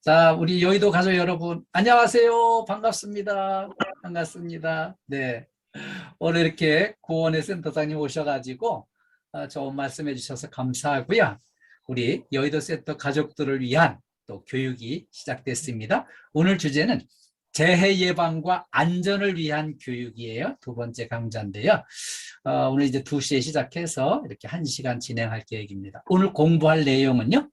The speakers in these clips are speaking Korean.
자, 우리 여의도 가족 여러분, 안녕하세요. 반갑습니다. 반갑습니다. 네. 오늘 이렇게 구원의 센터장님 오셔가지고 좋은 말씀해 주셔서 감사하고요. 우리 여의도 센터 가족들을 위한 또 교육이 시작됐습니다. 오늘 주제는 재해 예방과 안전을 위한 교육이에요. 두 번째 강좌인데요. 오늘 이제 2시에 시작해서 이렇게 1시간 진행할 계획입니다. 오늘 공부할 내용은요.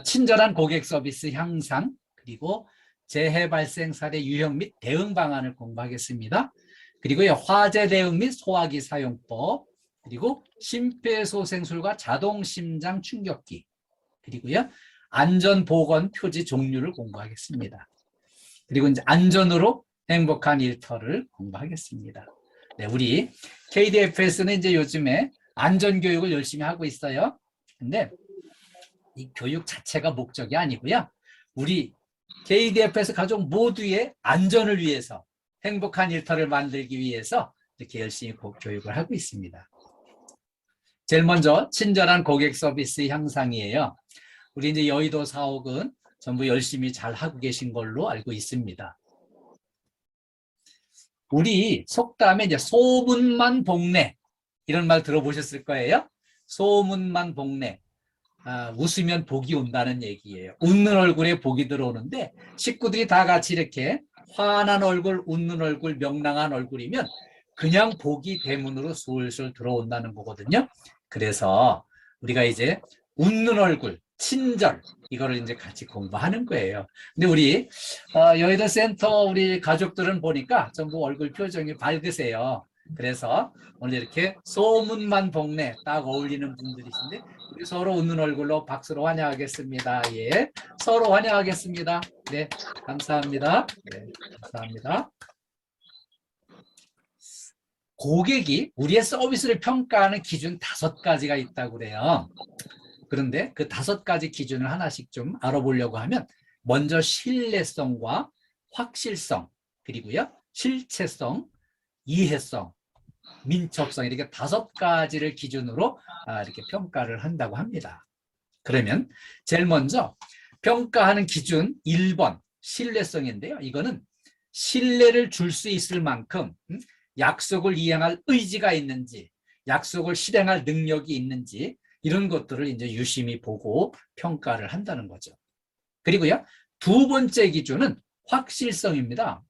친절한 고객 서비스 향상, 그리고 재해 발생 사례 유형 및 대응 방안을 공부하겠습니다. 그리고요, 화재 대응 및 소화기 사용법, 그리고 심폐소생술과 자동 심장 충격기, 그리고요, 안전보건 표지 종류를 공부하겠습니다. 그리고 이제 안전으로 행복한 일터를 공부하겠습니다. 네, 우리 KDF에서는 이제 요즘에 안전교육을 열심히 하고 있어요. 근데 이 교육 자체가 목적이 아니고요. 우리 KDF에서 가족 모두의 안전을 위해서 행복한 일터를 만들기 위해서 이렇게 열심히 교육을 하고 있습니다. 제일 먼저 친절한 고객 서비스 향상이에요. 우리 이제 여의도 사옥은 전부 열심히 잘 하고 계신 걸로 알고 있습니다. 우리 속담에 이제 소문만 복내 이런 말 들어보셨을 거예요. 소문만 복내. 웃으면 복이 온다는 얘기예요. 웃는 얼굴에 복이 들어오는데 식구들이 다 같이 이렇게 환한 얼굴, 웃는 얼굴, 명랑한 얼굴이면 그냥 복이 대문으로 술술 들어온다는 거거든요. 그래서 우리가 이제 웃는 얼굴, 친절 이거를 이제 같이 공부하는 거예요. 근데 우리 여의도 센터 우리 가족들은 보니까 전부 얼굴 표정이 밝으세요. 그래서 오늘 이렇게 소문만 복내 딱 어울리는 분들이신데 우리 서로 웃는 얼굴로 박수로 환영하겠습니다. 예, 서로 환영하겠습니다. 네, 감사합니다. 네, 감사합니다. 고객이 우리의 서비스를 평가하는 기준 5가지가 있다고 그래요. 그런데 그 5가지 기준을 하나씩 좀 알아보려고 하면 먼저 신뢰성과 확실성, 그리고요 실체성, 이해성, 민첩성 이렇게 5가지를 기준으로 이렇게 평가를 한다고 합니다. 그러면 제일 먼저 평가하는 기준 1번 신뢰성인데요. 이거는 신뢰를 줄 수 있을 만큼 약속을 이행할 의지가 있는지, 약속을 실행할 능력이 있는지 이런 것들을 이제 유심히 보고 평가를 한다는 거죠. 그리고요, 2번째 기준은 확실성입니다.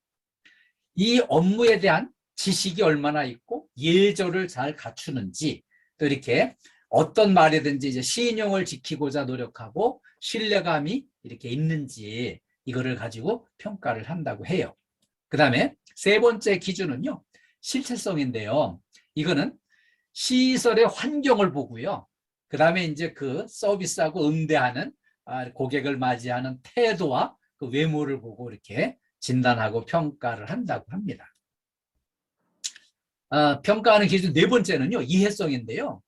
이 업무에 대한 지식이 얼마나 있고 예절을 잘 갖추는지, 또 이렇게 어떤 말이든지 이제 신용을 지키고자 노력하고 신뢰감이 이렇게 있는지 이거를 가지고 평가를 한다고 해요. 그 다음에 3번째 기준은요, 실체성인데요. 이거는 시설의 환경을 보고요. 그 다음에 이제 그 서비스하고 응대하는 고객을 맞이하는 태도와 그 외모를 보고 이렇게 진단하고 평가를 한다고 합니다. 평가하는 기준 4번째는요, 이해성인데요.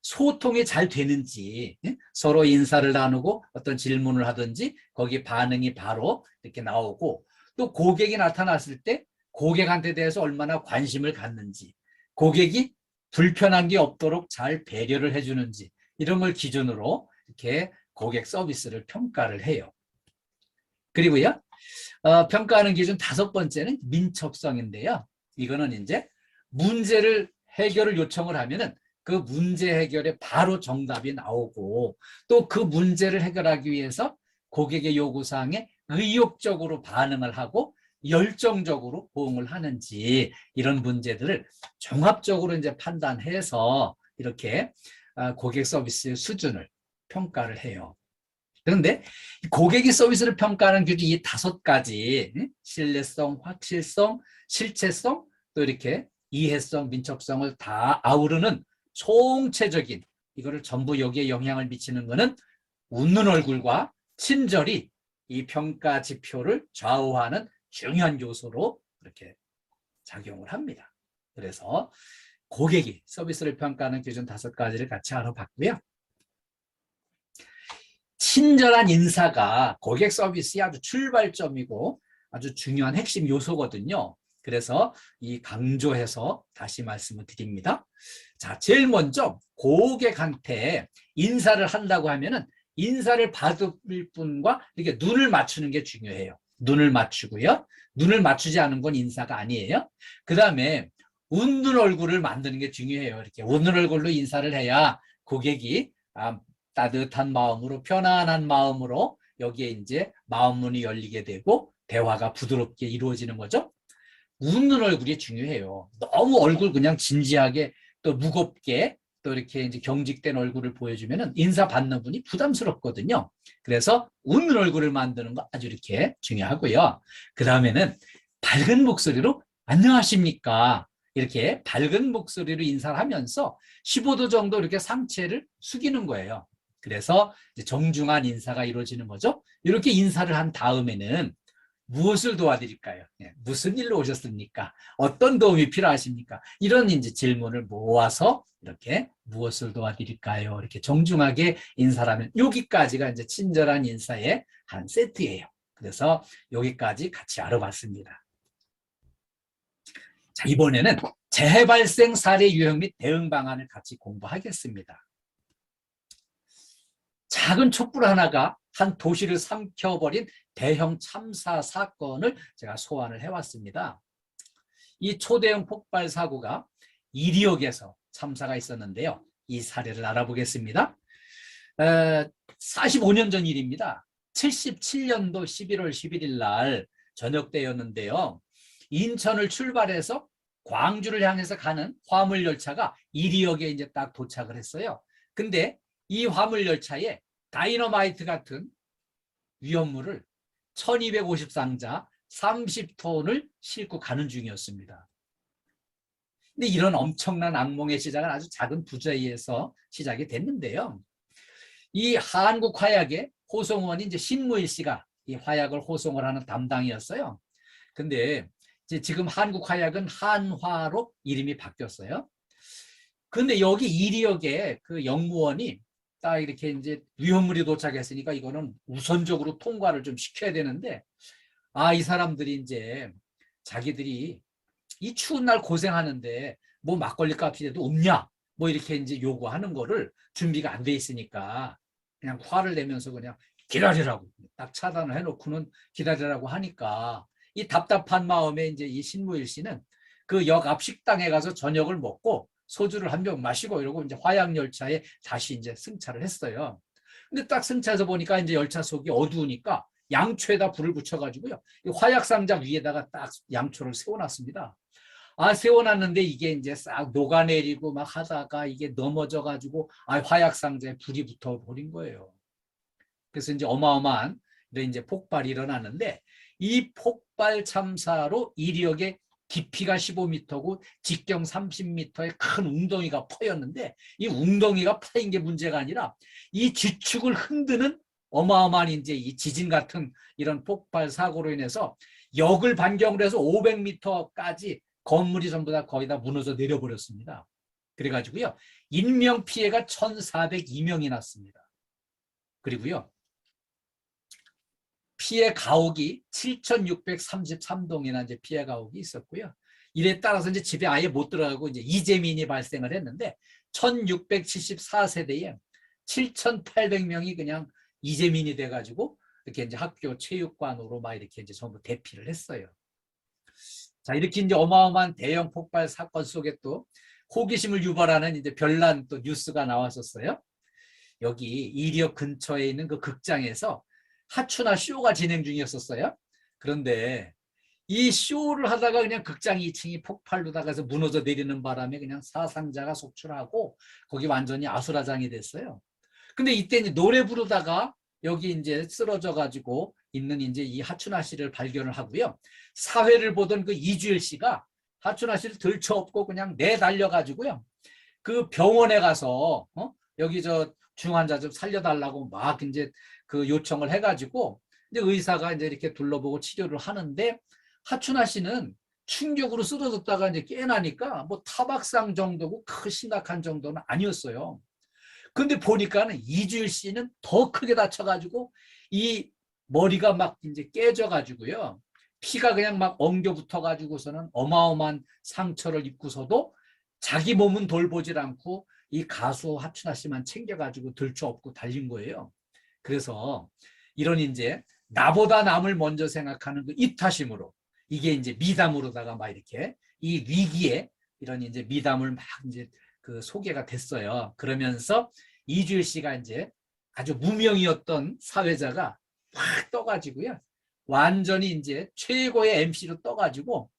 소통이 잘 되는지, 서로 인사를 나누고 어떤 질문을 하든지 거기 반응이 바로 이렇게 나오고, 또 고객이 나타났을 때 고객한테 대해서 얼마나 관심을 갖는지, 고객이 불편한 게 없도록 잘 배려를 해주는지 이런 걸 기준으로 이렇게 고객 서비스를 평가를 해요. 그리고요, 평가하는 기준 5번째는 민첩성인데요. 이거는 이제 문제를 해결을 요청을 하면은 그 문제 해결에 바로 정답이 나오고, 또 그 문제를 해결하기 위해서 고객의 요구사항에 의욕적으로 반응을 하고 열정적으로 호응을 하는지 이런 문제들을 종합적으로 이제 판단해서 이렇게 고객 서비스의 수준을 평가를 해요. 그런데 고객이 서비스를 평가하는 기준이 이 5가지, 신뢰성, 확실성, 실체성, 또 이렇게 이해성, 민첩성을 다 아우르는 총체적인 이거를 전부 여기에 영향을 미치는 것은 웃는 얼굴과 친절이 이 평가 지표를 좌우하는 중요한 요소로 이렇게 작용을 합니다. 그래서 고객이 서비스를 평가하는 기준 5가지를 같이 알아봤고요. 친절한 인사가 고객 서비스의 아주 출발점이고 아주 중요한 핵심 요소거든요. 그래서 이 강조해서 다시 말씀을 드립니다. 자, 제일 먼저 고객한테 인사를 한다고 하면은 인사를 받을 분과 이렇게 눈을 맞추는 게 중요해요. 눈을 맞추고요. 눈을 맞추지 않은 건 인사가 아니에요. 그 다음에 웃는 얼굴을 만드는 게 중요해요. 이렇게 웃는 얼굴로 인사를 해야 고객이 따뜻한 마음으로, 편안한 마음으로 여기에 이제 마음문이 열리게 되고 대화가 부드럽게 이루어지는 거죠. 웃는 얼굴이 중요해요. 너무 얼굴 그냥 진지하게 또 무겁게 또 이렇게 이제 경직된 얼굴을 보여주면은 인사 받는 분이 부담스럽거든요. 그래서 웃는 얼굴을 만드는 거 아주 이렇게 중요하고요. 그 다음에는 밝은 목소리로 안녕하십니까? 이렇게 밝은 목소리로 인사를 하면서 15도 정도 이렇게 상체를 숙이는 거예요. 그래서 이제 정중한 인사가 이루어지는 거죠. 이렇게 인사를 한 다음에는 무엇을 도와드릴까요? 무슨 일로 오셨습니까? 어떤 도움이 필요하십니까? 이런 이제 질문을 모아서 이렇게 무엇을 도와드릴까요? 이렇게 정중하게 인사를 하면 여기까지가 이제 친절한 인사의 한 세트예요. 그래서 여기까지 같이 알아봤습니다. 자, 이번에는 재해 발생 사례 유형 및 대응 방안을 같이 공부하겠습니다. 작은 촛불 하나가 한 도시를 삼켜버린 대형 참사 사건을 제가 소환을 해왔습니다. 이 초대형 폭발 사고가 이리역에서 참사가 있었는데요. 이 사례를 알아보겠습니다. 45년 전 일입니다. 77년도 11월 11일 날 저녁 때였는데요. 인천을 출발해서 광주를 향해서 가는 화물열차가 이리역에 이제 딱 도착을 했어요. 근데 이 화물열차에 다이너마이트 같은 위험물을 1250상자 30톤을 싣고 가는 중이었습니다. 근데 이런 엄청난 악몽의 시작은 아주 작은 부자에서 시작이 됐는데요. 이 한국화약의 호송원이 이제 신무일 씨가 이 화약을 호송을 하는 담당이었어요. 근데 이제 지금 한국화약은 한화로 이름이 바뀌었어요. 근데 여기 이리역에 그 영무원이 딱 이렇게 이제 위험물이 도착했으니까 이거는 우선적으로 통과를 좀 시켜야 되는데, 이 사람들이 이제 자기들이 이 추운 날 고생하는데 뭐 막걸리 값이라도 없냐? 뭐 이렇게 이제 요구하는 거를 준비가 안 돼 있으니까 그냥 화를 내면서 그냥 기다리라고 딱 차단을 해놓고는 기다리라고 하니까 이 답답한 마음에 이제 이 신무일 씨는 그 역 앞 식당에 가서 저녁을 먹고 소주를 한 병 마시고 이러고 이제 화약열차에 다시 이제 승차를 했어요. 근데 딱 승차해서 보니까 이제 열차 속이 어두우니까 양초에다 불을 붙여가지고요. 이 화약상자 위에다가 딱 양초를 세워놨습니다. 세워놨는데 이게 이제 싹 녹아내리고 막 하다가 이게 넘어져가지고 화약상자에 불이 붙어버린 거예요. 그래서 이제 어마어마한 이제 폭발이 일어났는데 이 폭발 참사로 이리역에 깊이가 15m고 직경 30m의 큰 웅덩이가 퍼였는데 이 웅덩이가 파인 게 문제가 아니라 이 지축을 흔드는 어마어마한 이제 이 지진 같은 이런 폭발 사고로 인해서 역을 반경으로 해서 500m까지 건물이 전부 다 거의 다 무너져 내려버렸습니다. 그래가지고요. 인명 피해가 1,402명이 났습니다. 그리고요. 피해 가옥이 7,633동이나 이제 피해 가옥이 있었고요. 이에 따라서 이제 집에 아예 못 들어가고 이제 이재민이 발생을 했는데 1,674세대에 7,800명이 그냥 이재민이 돼가지고 이렇게 이제 학교 체육관으로 막 이렇게 이제 전부 대피를 했어요. 자, 이렇게 이제 어마어마한 대형 폭발 사건 속에 또 호기심을 유발하는 이제 별난 또 뉴스가 나왔었어요. 여기 이리역 근처에 있는 그 극장에서 하추나 쇼가 진행 중이었었어요. 그런데 이 쇼를 하다가 그냥 극장 2층이 폭발로 나가서 무너져 내리는 바람에 그냥 사상자가 속출하고 거기 완전히 아수라장이 됐어요. 근데 이때 이제 노래 부르다가 여기 이제 쓰러져 가지고 있는 이제 이 하춘아 씨를 발견을 하고요. 사회를 보던 그 이주일 씨가 하춘아 씨를 들쳐업고 그냥 내달려 가지고요. 그 병원에 가서 여기 저 중환자 좀 살려달라고 막 이제 그 요청을 해가지고 이제 의사가 이제 이렇게 둘러보고 치료를 하는데 하춘아 씨는 충격으로 쓰러졌다가 이제 깨나니까 뭐 타박상 정도고 크 심각한 정도는 아니었어요. 근데 보니까는 이주일 씨는 더 크게 다쳐가지고 이 머리가 막 이제 깨져가지고요. 피가 그냥 막 엉겨 붙어가지고서는 어마어마한 상처를 입고서도 자기 몸은 돌보질 않고 이 가수 하춘아 씨만 챙겨가지고 들쳐업고 달린 거예요. 그래서 이런 이제 나보다 남을 먼저 생각하는 그 이타심으로 이게 이제 미담으로다가 막 이렇게 이 위기에 이런 이제 미담을 막 이제 그 소개가 됐어요. 그러면서 이주일 씨가 이제 아주 무명이었던 사회자가 확 떠가지고요. 완전히 이제 최고의 MC로 떠가지고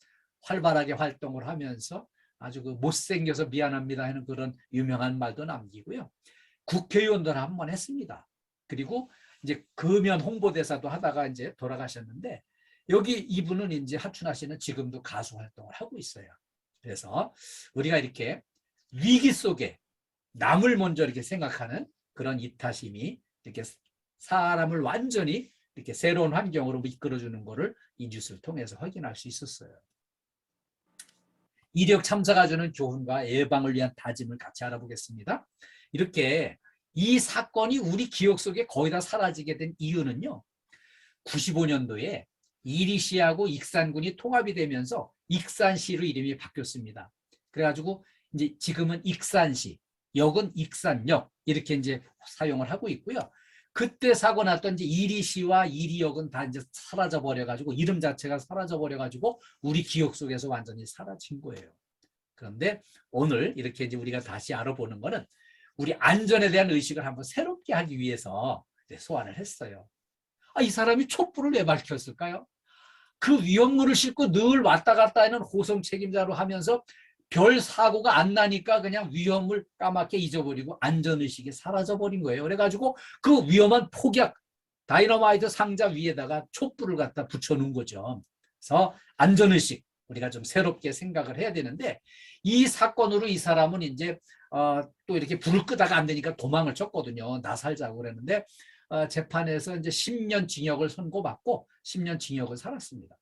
활발하게 활동을 하면서 아주 그 못생겨서 미안합니다 하는 그런 유명한 말도 남기고요. 국회의원도 한 번 했습니다. 그리고 이제 금연 홍보대사도 하다가 이제 돌아가셨는데 여기 이분은 이제 하춘하 씨는 지금도 가수 활동을 하고 있어요. 그래서 우리가 이렇게 위기 속에 남을 먼저 이렇게 생각하는 그런 이타심이 이렇게 사람을 완전히 이렇게 새로운 환경으로 이끌어주는 것을 이 뉴스를 통해서 확인할 수 있었어요. 이력 참사가 주는 교훈과 예방을 위한 다짐을 같이 알아보겠습니다. 이렇게 이 사건이 우리 기억 속에 거의 다 사라지게 된 이유는요. 95년도에 이리시하고 익산군이 통합이 되면서 익산시로 이름이 바뀌었습니다. 그래가지고 이제 지금은 익산시, 역은 익산역 이렇게 이제 사용을 하고 있고요. 그때 사고 났던 이제 이리시와 이리역은 다 이제 사라져 버려가지고 이름 자체가 사라져 버려가지고 우리 기억 속에서 완전히 사라진 거예요. 그런데 오늘 이렇게 이제 우리가 다시 알아보는 거는 우리 안전에 대한 의식을 한번 새롭게 하기 위해서 소환을 했어요. 이 사람이 촛불을 왜 밝혔을까요? 그 위험물을 싣고 늘 왔다 갔다 하는 호송 책임자로 하면서 별 사고가 안 나니까 그냥 위험을 까맣게 잊어버리고 안전의식이 사라져버린 거예요. 그래가지고 그 위험한 폭약, 다이너마이트 상자 위에다가 촛불을 갖다 붙여놓은 거죠. 그래서 안전의식, 우리가 좀 새롭게 생각을 해야 되는데 이 사건으로 이 사람은 이제 또 이렇게 불을 끄다가 안 되니까 도망을 쳤거든요. 나 살자고 그랬는데 재판에서 이제 10년 징역을 선고받고 10년 징역을 살았습니다.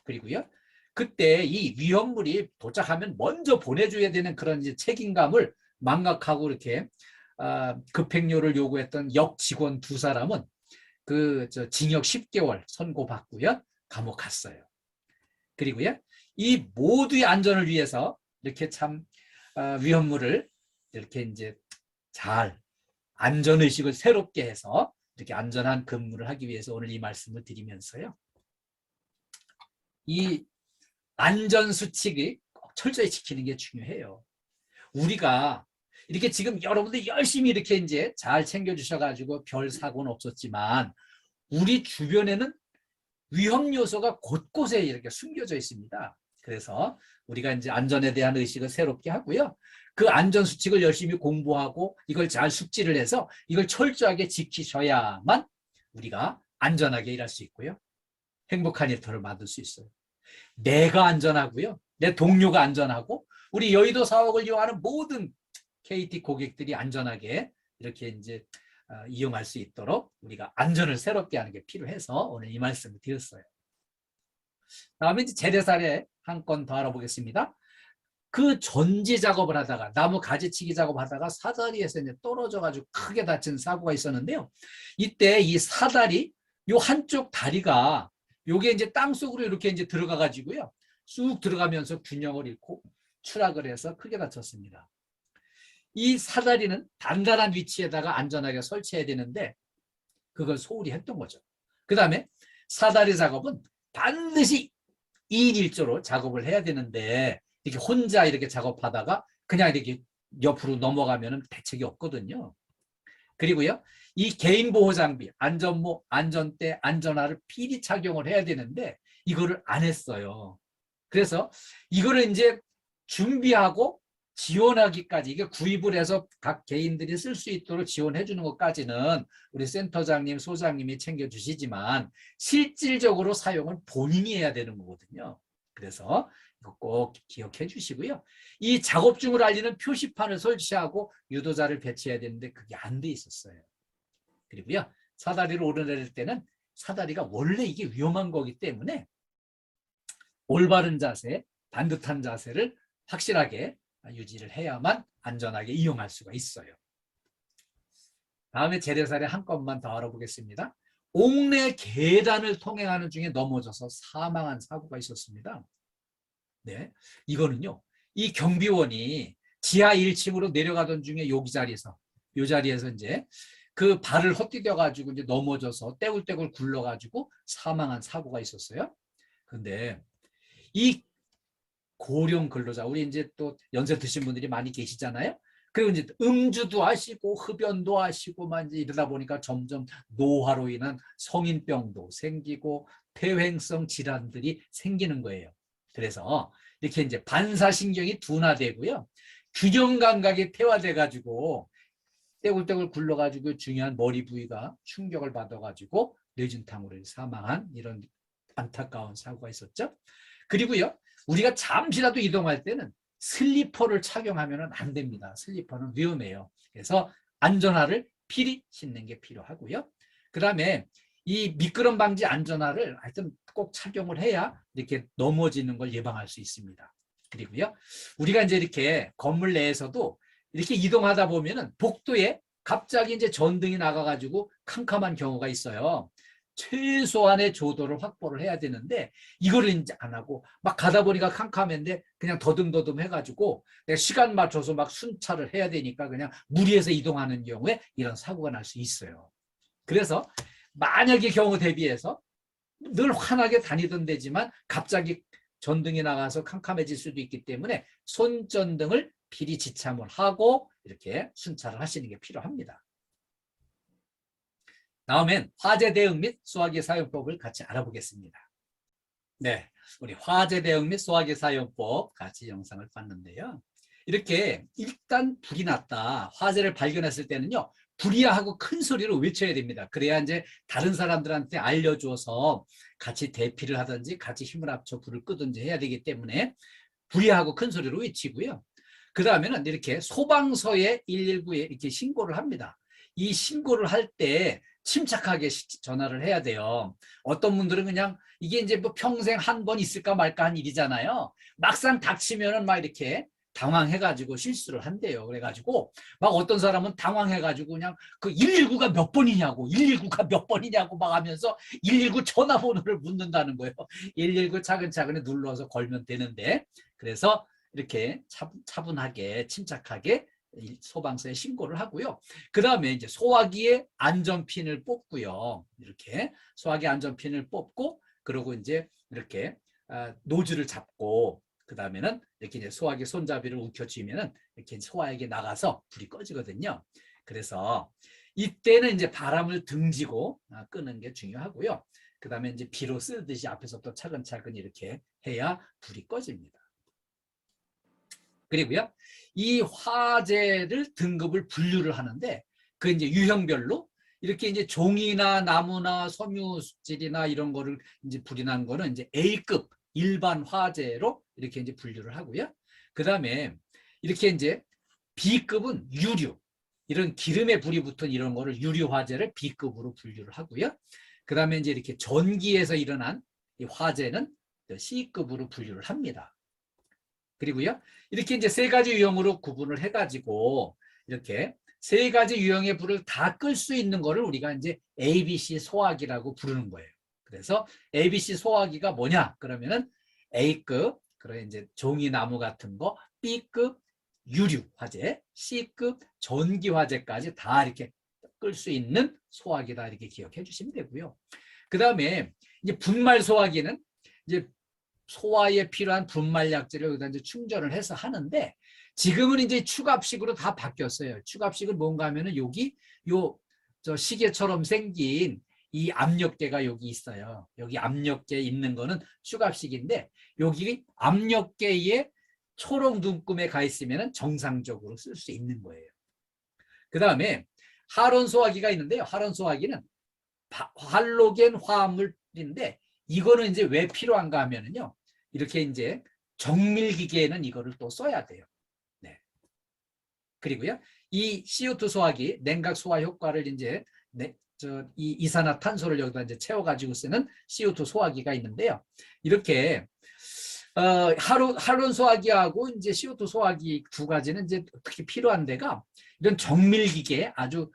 그리고요. 그때 이 위험물이 도착하면 먼저 보내줘야 되는 그런 이제 책임감을 망각하고 이렇게 급행료를 요구했던 역 직원 두 사람은 그 징역 10개월 선고받고요. 감옥 갔어요. 그리고요. 이 모두의 안전을 위해서 이렇게 참 위험물을 이렇게 이제 잘 안전의식을 새롭게 해서 이렇게 안전한 근무를 하기 위해서 오늘 이 말씀을 드리면서요. 이 안전수칙이 철저히 지키는 게 중요해요. 우리가 이렇게 지금 여러분들 열심히 이렇게 이제 잘 챙겨주셔가지고 별 사고는 없었지만 우리 주변에는 위험 요소가 곳곳에 이렇게 숨겨져 있습니다. 그래서 우리가 이제 안전에 대한 의식을 새롭게 하고요. 그 안전수칙을 열심히 공부하고 이걸 잘 숙지를 해서 이걸 철저하게 지키셔야만 우리가 안전하게 일할 수 있고요. 행복한 일터를 만들 수 있어요. 내가 안전하고요. 내 동료가 안전하고 우리 여의도 사옥을 이용하는 모든 KT 고객들이 안전하게 이렇게 이제 이용할 수 있도록 우리가 안전을 새롭게 하는 게 필요해서 오늘 이 말씀을 드렸어요. 다음에 이제 재래 사례 한 건 더 알아보겠습니다. 그 전지 작업을 하다가 나무 가지치기 작업하다가 사다리에서 이제 떨어져가지고 크게 다친 사고가 있었는데요. 이때 이 사다리 요 한쪽 다리가 요게 이제 땅 속으로 이렇게 이제 들어가 가지고요. 쑥 들어가면서 균형을 잃고 추락을 해서 크게 다쳤습니다. 이 사다리는 단단한 위치에다가 안전하게 설치해야 되는데 그걸 소홀히 했던 거죠. 그 다음에 사다리 작업은 반드시 2인 1조로 작업을 해야 되는데 이렇게 혼자 이렇게 작업하다가 그냥 이렇게 옆으로 넘어가면 대책이 없거든요. 그리고요. 이 개인 보호 장비, 안전모, 안전대, 안전화를 필히 착용을 해야 되는데 이거를 안 했어요. 그래서 이거를 이제 준비하고 지원하기까지 이게 구입을 해서 각 개인들이 쓸 수 있도록 지원해 주는 것까지는 우리 센터장님, 소장님이 챙겨주시지만 실질적으로 사용은 본인이 해야 되는 거거든요. 그래서 이거 꼭 기억해 주시고요. 이 작업 중을 알리는 표시판을 설치하고 유도자를 배치해야 되는데 그게 안 돼 있었어요. 그리고요. 사다리를 오르내릴 때는 사다리가 원래 이게 위험한 거기 때문에 올바른 자세, 반듯한 자세를 확실하게 유지를 해야만 안전하게 이용할 수가 있어요. 다음에 재래사례 한 건만 더 알아보겠습니다. 옥내 계단을 통행하는 중에 넘어져서 사망한 사고가 있었습니다. 네, 이거는요. 이 경비원이 지하 1층으로 내려가던 중에 요 자리에서 이제 그 발을 헛디뎌 가지고 이제 넘어져서 떼굴떼굴 굴러 가지고 사망한 사고가 있었어요. 근데 이 고령 근로자, 우리 이제 또 연세 드신 분들이 많이 계시잖아요. 그리고 이제 음주도 하시고 흡연도 하시고 막 이제 이러다 보니까 점점 노화로 인한 성인병도 생기고 폐회성 질환들이 생기는 거예요. 그래서 이렇게 이제 반사신경이 둔화되고요. 균형 감각이 퇴화돼 가지고 떼굴떼굴 굴러가지고 중요한 머리 부위가 충격을 받아가지고 뇌진탕으로 사망한 이런 안타까운 사고가 있었죠. 그리고요, 우리가 잠시라도 이동할 때는 슬리퍼를 착용하면 안 됩니다. 슬리퍼는 위험해요. 그래서 안전화를 필히 신는 게 필요하고요. 그 다음에 이 미끄럼 방지 안전화를 하여튼 꼭 착용을 해야 이렇게 넘어지는 걸 예방할 수 있습니다. 그리고요, 우리가 이제 이렇게 건물 내에서도 이렇게 이동하다 보면은 복도에 갑자기 이제 전등이 나가가지고 캄캄한 경우가 있어요. 최소한의 조도를 확보를 해야 되는데 이거를 이제 안 하고 막 가다 보니까 캄캄한데 그냥 더듬더듬 해가지고 내가 시간 맞춰서 막 순찰을 해야 되니까 그냥 무리해서 이동하는 경우에 이런 사고가 날 수 있어요. 그래서 만약의 경우 대비해서 늘 환하게 다니던 데지만 갑자기 전등이 나가서 캄캄해질 수도 있기 때문에 손전등을 필히 지참을 하고 이렇게 순찰을 하시는 게 필요합니다. 다음엔 화재 대응 및 소화기 사용법을 같이 알아보겠습니다. 네, 우리 화재 대응 및 소화기 사용법 같이 영상을 봤는데요. 이렇게 일단 불이 났다, 화재를 발견했을 때는요, 불이야 하고 큰 소리로 외쳐야 됩니다. 그래야 이제 다른 사람들한테 알려줘서 같이 대피를 하든지 같이 힘을 합쳐 불을 끄든지 해야 되기 때문에 불이야 하고 큰 소리로 외치고요. 그 다음에는 이렇게 소방서에 119에 이렇게 신고를 합니다. 이 신고를 할 때 침착하게 전화를 해야 돼요. 어떤 분들은 그냥 이게 이제 뭐 평생 한 번 있을까 말까 한 일이잖아요. 막상 닥치면은 막 이렇게 당황해가지고 실수를 한대요. 그래가지고 막 어떤 사람은 당황해가지고 그냥 그 119가 몇 번이냐고, 119가 몇 번이냐고 막 하면서 119 전화번호를 묻는다는 거예요. 119 차근차근 눌러서 걸면 되는데, 그래서 이렇게 차분하게 침착하게 소방서에 신고를 하고요. 그 다음에 이제 소화기의 안전핀을 뽑고요. 이렇게 소화기 안전핀을 뽑고, 그리고 이제 이렇게 노즐을 잡고, 그 다음에는 이렇게 이제 소화기 손잡이를 움켜쥐면은 이렇게 소화액이 나가서 불이 꺼지거든요. 그래서 이때는 이제 바람을 등지고 끄는 게 중요하고요. 그 다음에 이제 비로 쓰듯이 앞에서부터 차근차근 이렇게 해야 불이 꺼집니다. 그리고요, 이 화재를 등급을 분류를 하는데 그 이제 유형별로 이렇게 이제 종이나 나무나 섬유질이나 이런 거를 이제 불이 난 거는 이제 A급 일반 화재로 이렇게 이제 분류를 하고요. 그 다음에 이렇게 이제 B급은 유류, 이런 기름에 불이 붙은 이런 거를 유류 화재를 B급으로 분류를 하고요. 그 다음에 이제 이렇게 전기에서 일어난 이 화재는 C급으로 분류를 합니다. 그리고요, 이렇게 이제 세 가지 유형으로 구분을 해가지고 이렇게 세 가지 유형의 불을 다 끌 수 있는 거를 우리가 이제 ABC 소화기라고 부르는 거예요. 그래서 ABC 소화기가 뭐냐? 그러면은 A급, 그래 이제 종이 나무 같은 거, B급 유류 화재, C급 전기 화재까지 다 이렇게 끌 수 있는 소화기다, 이렇게 기억해 주시면 되고요. 그 다음에 이제 분말 소화기는 이제 소화에 필요한 분말 약재를 여기다 이제 충전을 해서 하는데, 지금은 이제 추갑식으로 다 바뀌었어요. 추갑식은 뭔가 하면은 여기 저 시계처럼 생긴 이 압력계가 여기 있어요. 여기 압력계 있는 거는 추갑식인데, 여기 압력계에 초록 눈금에 가 있으면 정상적으로 쓸 수 있는 거예요. 그 다음에 할온 소화기가 있는데요. 할온 소화기는 할로겐 화합물인데, 이거는 이제 왜 필요한가 하면은요, 이렇게 이제 정밀기계에는 이거를 또 써야 돼요. 네. 그리고요, 이 CO2 소화기, 냉각 소화 효과를 이제 이 이산화탄소를 여기다 이제 채워가지고 쓰는 CO2 소화기가 있는데요. 이렇게 할론 소화기하고 이제 CO2 소화기 두 가지는 이제 특히 필요한 데가, 이런 정밀기계, 아주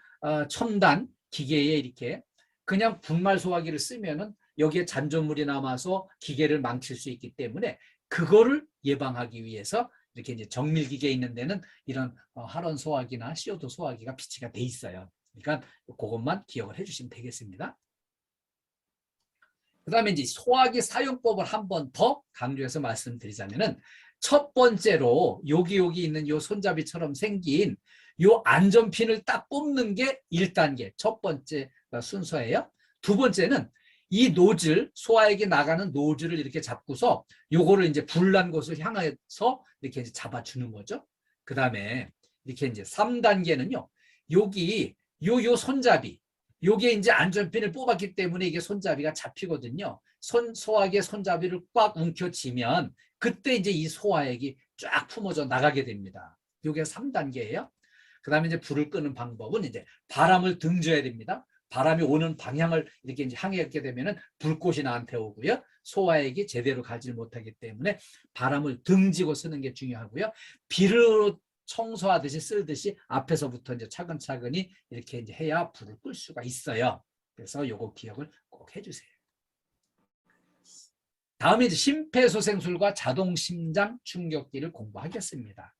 첨단 기계에 이렇게 그냥 분말 소화기를 쓰면은 여기에 잔존물이 남아서 기계를 망칠 수 있기 때문에 그거를 예방하기 위해서 이렇게 이제 정밀기계에 있는 데는 이런 할원 소화기나 CO2 소화기가 비치가 돼 있어요. 그러니까 그것만 기억을 해주시면 되겠습니다. 그 다음에 이제 소화기 사용법을 한 번 더 강조해서 말씀드리자면은 첫 번째로 여기 있는 요 손잡이처럼 생긴 요 안전핀을 딱 뽑는 게 1단계 첫 번째 순서예요. 두 번째는 이 노즐, 소화액이 나가는 노즐을 이렇게 잡고서 요거를 이제 불난 곳을 향해서 이렇게 이제 잡아주는 거죠. 그 다음에 이렇게 이제 3단계는요. 여기 요 손잡이, 요게 이제 안전핀을 뽑았기 때문에 이게 손잡이가 잡히거든요. 소화기의 손잡이를 꽉 움켜쥐면 그때 이제 이 소화액이 쫙 품어져 나가게 됩니다. 요게 3단계예요. 그 다음에 이제 불을 끄는 방법은 이제 바람을 등져야 됩니다. 바람이 오는 방향을 이렇게 이제 향하게 되면은 불꽃이 나한테 오고요. 소화액이 제대로 가지 못하기 때문에 바람을 등지고 쓰는 게 중요하고요. 비료 청소하듯이 쓸듯이 앞에서부터 이제 차근차근히 이렇게 이제 해야 불을 끌 수가 있어요. 그래서 요거 기억을 꼭 해주세요. 다음에 이제 심폐소생술과 자동심장 충격기를 공부하겠습니다.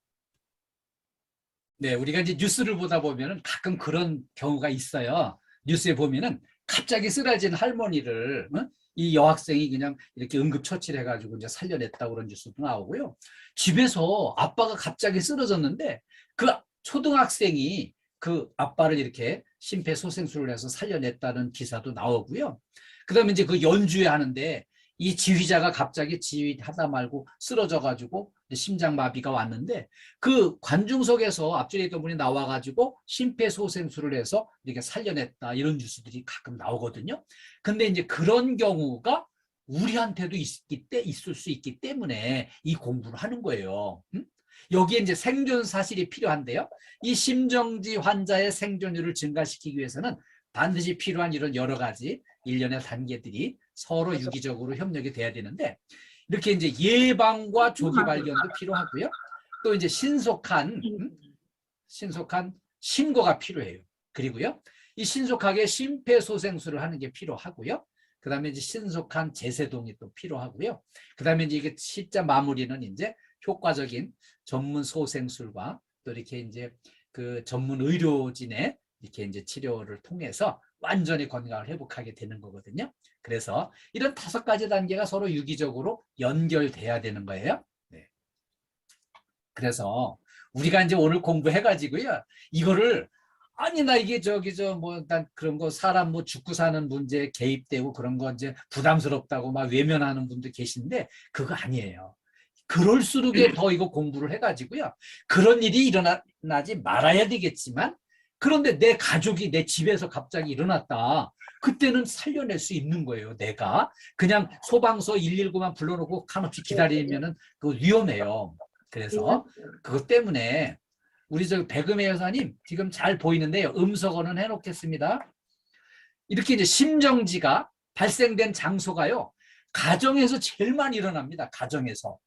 네, 우리가 이제 뉴스를 보다 보면은 가끔 그런 경우가 있어요. 뉴스에 보면은 갑자기 쓰러진 할머니를 이 여학생이 그냥 이렇게 응급처치를 해가지고 이제 살려냈다고 그런 뉴스도 나오고요. 집에서 아빠가 갑자기 쓰러졌는데 그 초등학생이 그 아빠를 이렇게 심폐소생술을 해서 살려냈다는 기사도 나오고요. 그다음에 이제 그 연주회 하는데 이 지휘자가 갑자기 지휘하다 말고 쓰러져가지고 심장마비가 왔는데 그 관중석에서 앞줄에 있던 분이 나와가지고 심폐소생술을 해서 이렇게 살려냈다 이런 뉴스들이 가끔 나오거든요. 근데 이제 그런 경우가 우리한테도 있을 수 있기 때문에 이 공부를 하는 거예요. 여기에 이제 생존 사실이 필요한데요. 이 심정지 환자의 생존율을 증가시키기 위해서는 반드시 필요한 이런 여러 가지 일련의 단계들이 서로 유기적으로 협력이 돼야 되는데 이렇게 이제 예방과 조기 발견도 필요하고요. 또 이제 신속한 신고가 필요해요. 그리고요. 이 신속하게 심폐소생술을 하는 게 필요하고요. 그 다음에 이제 신속한 제세동이 또 필요하고요. 그 다음에 이제 이게 실제 마무리는 이제 효과적인 전문 소생술과 또 이렇게 이제 그 전문 의료진의 이렇게 이제 치료를 통해서 완전히 건강을 회복하게 되는 거거든요. 그래서 이런 5가지 단계가 서로 유기적으로 연결돼야 되는 거예요. 네. 그래서 우리가 이제 오늘 공부해가지고요. 이거를 아니 나 이게 난 그런 거 사람 뭐 죽고 사는 문제에 개입되고 그런 거 이제 부담스럽다고 막 외면하는 분도 계신데 그거 아니에요. 그럴수록 더 이거 공부를 해가지고요. 그런 일이 일어나지 말아야 되겠지만 그런데 내 가족이 내 집에서 갑자기 일어났다. 그때는 살려낼 수 있는 거예요. 내가 그냥 소방서 119만 불러놓고 한없이 기다리면은 그거 위험해요. 그래서 그것 때문에 우리 백음의 여사님 지금 잘 보이는데요. 음성어는 해놓겠습니다. 이렇게 이제 심정지가 발생된 장소가요. 가정에서 제일 많이 일어납니다. 가정에서.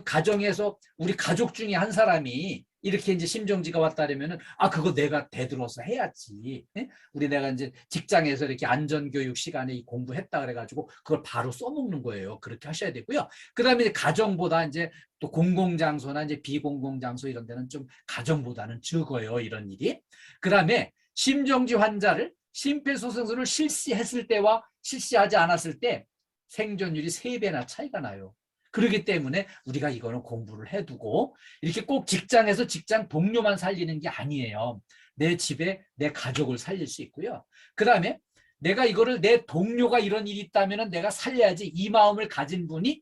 가정에서 우리 가족 중에 한 사람이 이렇게 이제 심정지가 왔다면은 그거 내가 대들어서 해야지. 예? 내가 이제 직장에서 이렇게 안전교육 시간에 공부했다 그래가지고 그걸 바로 써먹는 거예요. 그렇게 하셔야 되고요. 그다음에 가정보다 이제 또 공공장소나 이제 비공공장소 이런 데는 좀 가정보다는 적어요. 이런 일이. 그다음에 심정지 환자를 심폐소생술을 실시했을 때와 실시하지 않았을 때 생존율이 3배나 차이가 나요. 그렇기 때문에 우리가 이거는 공부를 해두고 이렇게 꼭 직장에서 직장 동료만 살리는 게 아니에요. 내 집에 내 가족을 살릴 수 있고요. 그 다음에 내가 이거를 내 동료가 이런 일이 있다면 내가 살려야지 이 마음을 가진 분이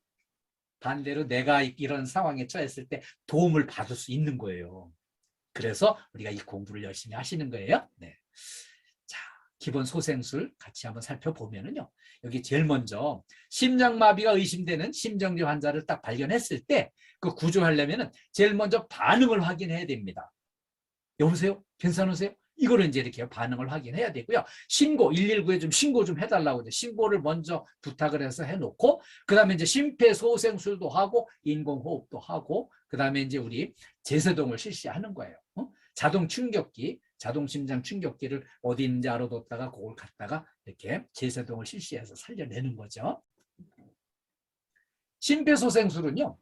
반대로 내가 이런 상황에 처했을 때 도움을 받을 수 있는 거예요. 그래서 우리가 이 공부를 열심히 하시는 거예요. 네. 자, 기본 소생술 같이 한번 살펴보면은요. 여기 제일 먼저 심장마비가 의심되는 심정지 환자를 딱 발견했을 때 그 구조하려면은 제일 먼저 반응을 확인해야 됩니다. 여보세요? 괜찮으세요? 이거를 이제 이렇게 반응을 확인해야 되고요. 신고 119에 좀 신고 좀 해달라고 이제 신고를 먼저 부탁을 해서 해놓고 그 다음에 이제 심폐소생술도 하고 인공호흡도 하고 그 다음에 이제 우리 제세동을 실시하는 거예요. 자동 충격기, 자동 심장 충격기를 어디 있는지 알아뒀다가 그걸 갖다가 이렇게 제세동을 실시해서 살려내는 거죠. 심폐소생술은요.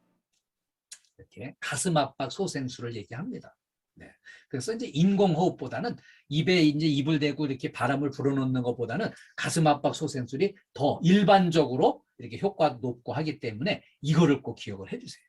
이렇게 가슴 압박 소생술을 얘기합니다. 네. 그래서 이제 인공호흡보다는 입에 이제 입을 대고 이렇게 바람을 불어넣는 것보다는 가슴 압박 소생술이 더 일반적으로 이렇게 효과도 높고 하기 때문에 이거를 꼭 기억을 해주세요.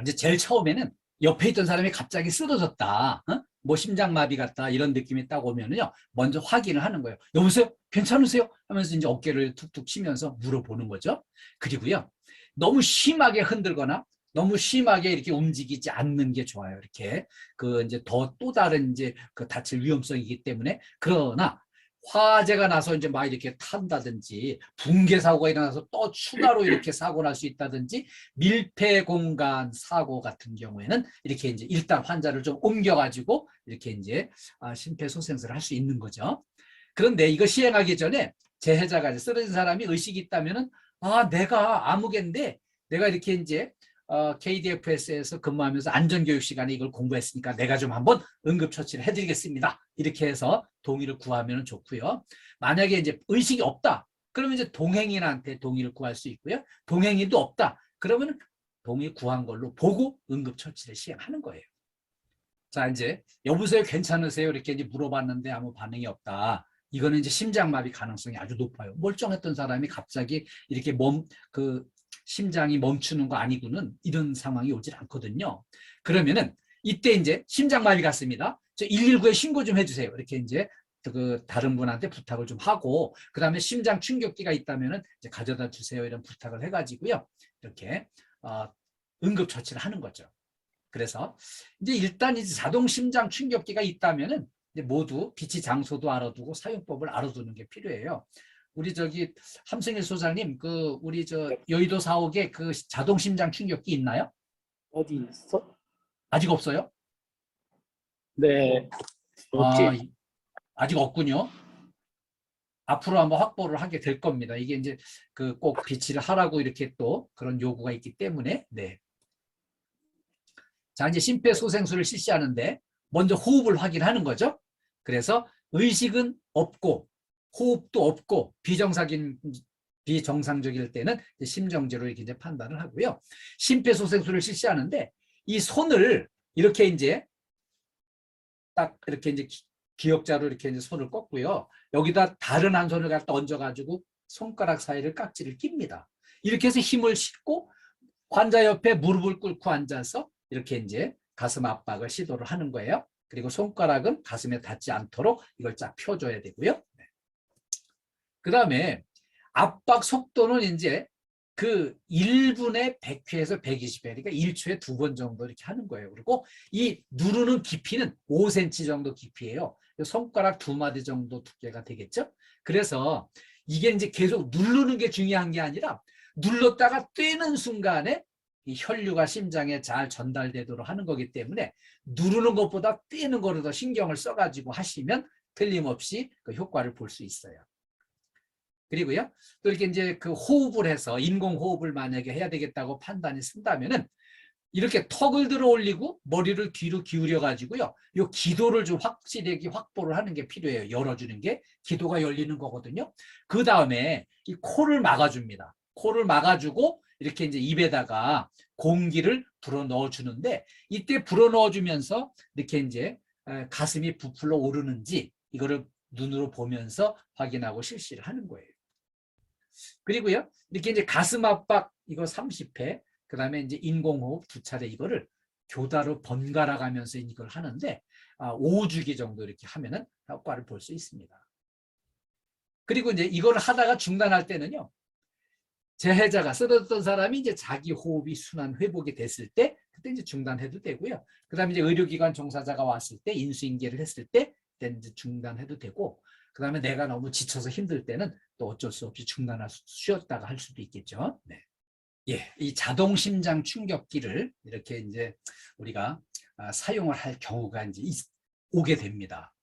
이제 제일 처음에는 옆에 있던 사람이 갑자기 쓰러졌다, 뭐 심장마비 같다 이런 느낌이 딱 오면은요, 먼저 확인을 하는 거예요. 여보세요? 괜찮으세요? 하면서 이제 어깨를 툭툭 치면서 물어보는 거죠. 그리고요, 너무 심하게 흔들거나 너무 심하게 이렇게 움직이지 않는 게 좋아요. 이렇게 그 이제 또 다른 이제 그 다칠 위험성이기 때문에. 그러나 화재가 나서 이제 막 이렇게 탄다든지 붕괴 사고가 일어나서 또 추가로 이렇게 사고 날 수 있다든지 밀폐 공간 사고 같은 경우에는 이렇게 이제 일단 환자를 좀 옮겨가지고 이렇게 이제 심폐소생술을 할 수 있는 거죠. 그런데 이거 시행하기 전에 재해자가 쓰러진 사람이 의식이 있다면은 내가 아무개인데 내가 이렇게 이제 KDFS에서 근무하면서 안전교육 시간에 이걸 공부했으니까 내가 좀 한번 응급처치를 해드리겠습니다. 이렇게 해서 동의를 구하면 좋고요. 만약에 이제 의식이 없다, 그러면 이제 동행인한테 동의를 구할 수 있고요. 동행인도 없다, 그러면 동의 구한 걸로 보고 응급처치를 시행하는 거예요. 자, 이제 여보세요, 괜찮으세요? 이렇게 이제 물어봤는데 아무 반응이 없다. 이거는 이제 심장마비 가능성이 아주 높아요. 멀쩡했던 사람이 갑자기 이렇게 심장이 멈추는 거 아니고는 이런 상황이 오질 않거든요. 그러면은 이때 이제 심장마비 같습니다. 119에 신고 좀 해주세요. 이렇게 이제 그 다른 분한테 부탁을 좀 하고, 그 다음에 심장 충격기가 있다면은 이제 가져다 주세요. 이런 부탁을 해가지고요, 이렇게 응급처치를 하는 거죠. 그래서 이제 일단 이제 자동 심장 충격기가 있다면은 이제 모두 비치 장소도 알아두고 사용법을 알아두는 게 필요해요. 우리 함승일 소장님, 그 우리 여의도 사옥에 그 자동 심장 충격기 있나요? 어디 있어? 아직 없어요? 네, 없지. 아직 없군요. 앞으로 한번 확보를 하게 될 겁니다. 이게 이제 그 꼭 비치를 하라고 이렇게 또 그런 요구가 있기 때문에. 네. 자, 이제 심폐소생술을 실시하는데 먼저 호흡을 확인하는 거죠. 그래서 의식은 없고 호흡도 없고 비정상적일 때는 심정지로 이렇게 이제 판단을 하고요. 심폐소생술을 실시하는데 이 손을 이렇게 이제 딱 이렇게 이제 기역자로 이렇게 이제 손을 꺾고요. 여기다 다른 한 손을 갖다 얹어가지고 손가락 사이를 깍지를 낍니다. 이렇게 해서 힘을 싣고 환자 옆에 무릎을 꿇고 앉아서 이렇게 이제 가슴 압박을 시도를 하는 거예요. 그리고 손가락은 가슴에 닿지 않도록 이걸 쫙 펴줘야 되고요. 그 다음에 압박 속도는 이제 그 1분에 100회에서 120회, 그러니까 1초에 2번 정도 이렇게 하는 거예요. 그리고 이 누르는 깊이는 5cm 정도 깊이에요. 손가락 2마디 정도 두께가 되겠죠. 그래서 이게 이제 계속 누르는 게 중요한 게 아니라 눌렀다가 떼는 순간에 이 혈류가 심장에 잘 전달되도록 하는 거기 때문에 누르는 것보다 떼는 거를 더 신경을 써가지고 하시면 틀림없이 그 효과를 볼 수 있어요. 그리고요, 또 이렇게 이제 그 호흡을 해서 인공호흡을 만약에 해야 되겠다고 판단이 쓴다면은 이렇게 턱을 들어 올리고 머리를 뒤로 기울여 가지고요, 요 기도를 좀 확실하게 확보를 하는 게 필요해요. 열어주는 게 기도가 열리는 거거든요. 그 다음에 이 코를 막아줍니다. 코를 막아주고 이렇게 이제 입에다가 공기를 불어 넣어주는데, 이때 불어 넣어주면서 이렇게 이제 가슴이 부풀어 오르는지 이거를 눈으로 보면서 확인하고 실시를 하는 거예요. 그리고요, 이렇게 이제 가슴 압박 이거 30회, 그 다음에 이제 인공호흡 2차례 이거를 교다로 번갈아 가면서 이걸 하는데 5주기 정도 이렇게 하면은 효과를 볼 수 있습니다. 그리고 이제 이걸 하다가 중단할 때는요, 재해자가 쓰러졌던 사람이 이제 자기 호흡이 순환 회복이 됐을 때 그때 이제 중단해도 되고요. 그 다음에 이제 의료기관 종사자가 왔을 때 인수인계를 했을 때 그때 이제 중단해도 되고, 그 다음에 내가 너무 지쳐서 힘들 때는 또 어쩔 수 없이 중단할 쉬었다가 할 수도 있겠죠. 네. 예, 이 자동 심장 충격기를 이렇게 이제 우리가 사용을 할 경우가 이제 오게 됩니다.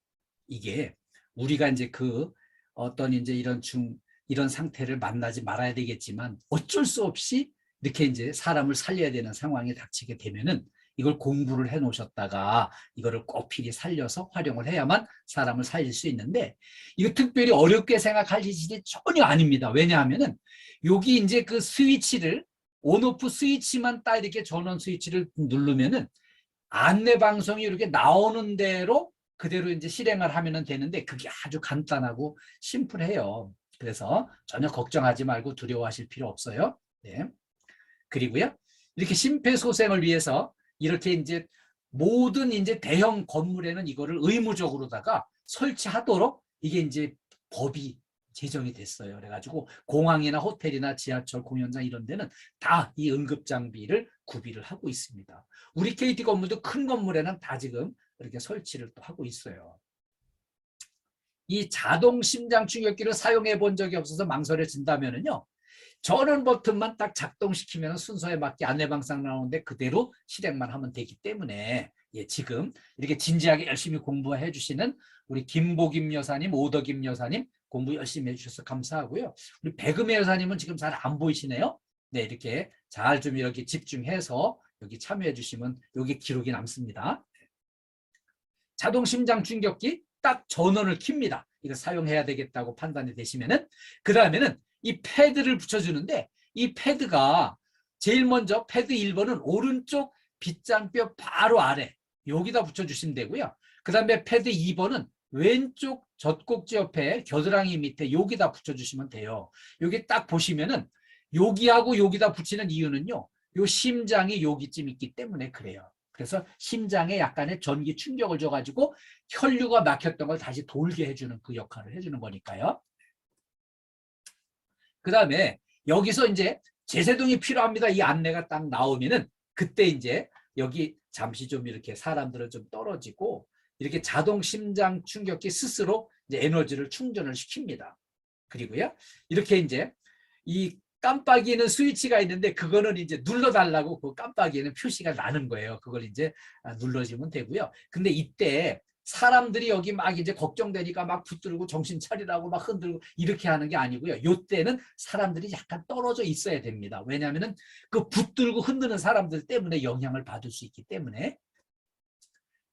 이게 우리가 이제 그 어떤 이제 이런 상태를 만나지 말아야 되겠지만 어쩔 수 없이 이렇게 이제 사람을 살려야 되는 상황이 닥치게 되면은 이걸 공부를 해 놓으셨다가 이거를 꼭 필히 살려서 활용을 해야만 사람을 살릴 수 있는데, 이거 특별히 어렵게 생각할 일이 전혀 아닙니다. 왜냐하면은 여기 이제 그 스위치를 온오프 스위치만 딱 이렇게 전원 스위치를 누르면은 안내 방송이 이렇게 나오는 대로 그대로 이제 실행을 하면 되는데 그게 아주 간단하고 심플해요. 그래서 전혀 걱정하지 말고 두려워하실 필요 없어요. 네. 그리고요, 이렇게 심폐소생을 위해서 이렇게 이제 모든 이제 대형 건물에는 이거를 의무적으로다가 설치하도록 이게 이제 법이 제정이 됐어요. 그래가지고 공항이나 호텔이나 지하철 공연장 이런 데는 다 이 응급 장비를 구비를 하고 있습니다. 우리 KT 건물도 큰 건물에는 다 지금 이렇게 설치를 또 하고 있어요. 이 자동 심장 충격기를 사용해 본 적이 없어서 망설여진다면요, 전원 버튼만 딱 작동시키면 순서에 맞게 안내방송 나오는데 그대로 실행만 하면 되기 때문에, 예, 지금 이렇게 진지하게 열심히 공부해 주시는 우리 김보김 여사님, 오덕임 여사님 공부 열심히 해주셔서 감사하고요. 우리 백음의 여사님은 지금 잘 안 보이시네요. 네, 이렇게 잘 좀 이렇게 집중해서 여기 참여해 주시면 여기 기록이 남습니다. 자동 심장 충격기 딱 전원을 켭니다. 이거 사용해야 되겠다고 판단이 되시면은, 그 다음에는 이 패드를 붙여주는데, 이 패드가 제일 먼저 패드 1번은 오른쪽 빗장뼈 바로 아래 여기다 붙여주시면 되고요. 그 다음에 패드 2번은 왼쪽 젖꼭지 옆에 겨드랑이 밑에 여기다 붙여주시면 돼요. 여기 딱 보시면은 여기하고 여기다 붙이는 이유는요, 요 심장이 여기쯤 있기 때문에 그래요. 그래서 심장에 약간의 전기 충격을 줘가지고 혈류가 막혔던 걸 다시 돌게 해주는 그 역할을 해주는 거니까요. 그 다음에 여기서 이제 제세동이 필요합니다. 이 안내가 딱 나오면은 그때 이제 여기 잠시 좀 이렇게 사람들은 좀 떨어지고 이렇게 자동 심장 충격기 스스로 이제 에너지를 충전을 시킵니다. 그리고요, 이렇게 이제 이 깜빡이는 스위치가 있는데 그거는 이제 눌러달라고 그 깜빡이는 표시가 나는 거예요. 그걸 이제 눌러주면 되고요. 근데 이때 사람들이 여기 막 이제 걱정되니까 막 붙들고 정신 차리라고 막 흔들고 이렇게 하는 게 아니고요. 이때는 사람들이 약간 떨어져 있어야 됩니다. 왜냐하면은 그 붙들고 흔드는 사람들 때문에 영향을 받을 수 있기 때문에.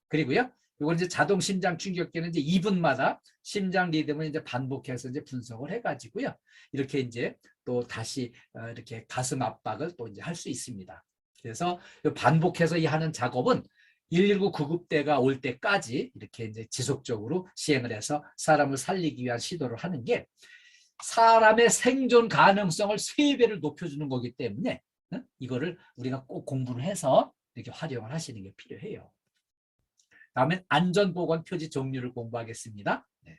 그리고요, 이건 이제 자동 심장 충격기는 이제 2분마다 심장 리듬을 이제 반복해서 이제 분석을 해가지고요, 이렇게 이제 또 다시 이렇게 가슴 압박을 또 이제 할 수 있습니다. 그래서 반복해서 이 하는 작업은 119 구급대가 올 때까지 이렇게 이제 지속적으로 시행을 해서 사람을 살리기 위한 시도를 하는 게 사람의 생존 가능성을 3배를 높여주는 거기 때문에 이거를 우리가 꼭 공부를 해서 이렇게 활용을 하시는 게 필요해요. 다음엔 안전보건 표지 종류를 공부하겠습니다. 네.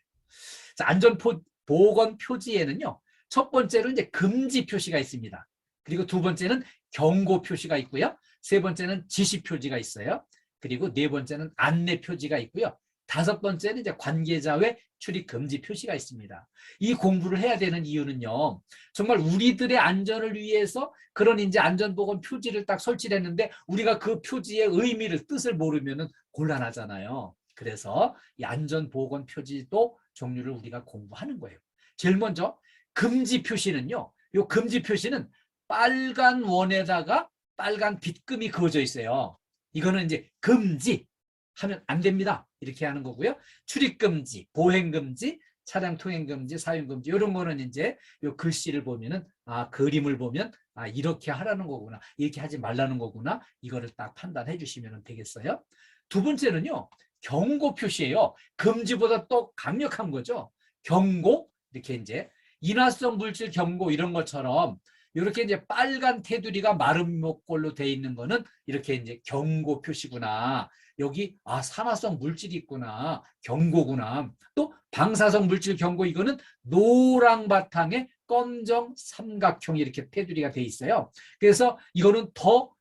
자, 안전보건 표지에는요, 첫 번째로 이제 금지 표시가 있습니다. 그리고 두 번째는 경고 표시가 있고요. 세 번째는 지시 표지가 있어요. 그리고 네 번째는 안내 표지가 있고요. 다섯 번째는 이제 관계자 외 출입 금지 표시가 있습니다. 이 공부를 해야 되는 이유는요, 정말 우리들의 안전을 위해서 그런 이제 안전보건 표지를 딱 설치를 했는데 우리가 그 표지의 의미를, 뜻을 모르면은 곤란하잖아요. 그래서 이 안전보건 표지도 종류를 우리가 공부하는 거예요. 제일 먼저 금지 표시는요, 이 금지 표시는 빨간 원에다가 빨간 빗금이 그어져 있어요. 이거는 이제 금지 하면 안 됩니다. 이렇게 하는 거고요. 출입금지, 보행금지, 차량 통행금지, 사용금지, 이런 거는 이제 요 글씨를 보면은, 그림을 보면, 이렇게 하라는 거구나, 이렇게 하지 말라는 거구나, 이거를 딱 판단해 주시면 되겠어요. 두 번째는요, 경고 표시예요. 금지보다 또 강력한 거죠. 경고, 이렇게 이제 인화성 물질 경고 이런 것처럼 이렇게 이제 빨간 테두리가 마른 목골로 돼 있는 거는 이렇게 이제 경고 표시구나. 여기 산화성 물질이 있구나, 경고구나. 또 방사성 물질 경고, 이거는 노랑 바탕에 검정 삼각형이 이렇게 테두리가 돼 있어요. 그래서 이거는 더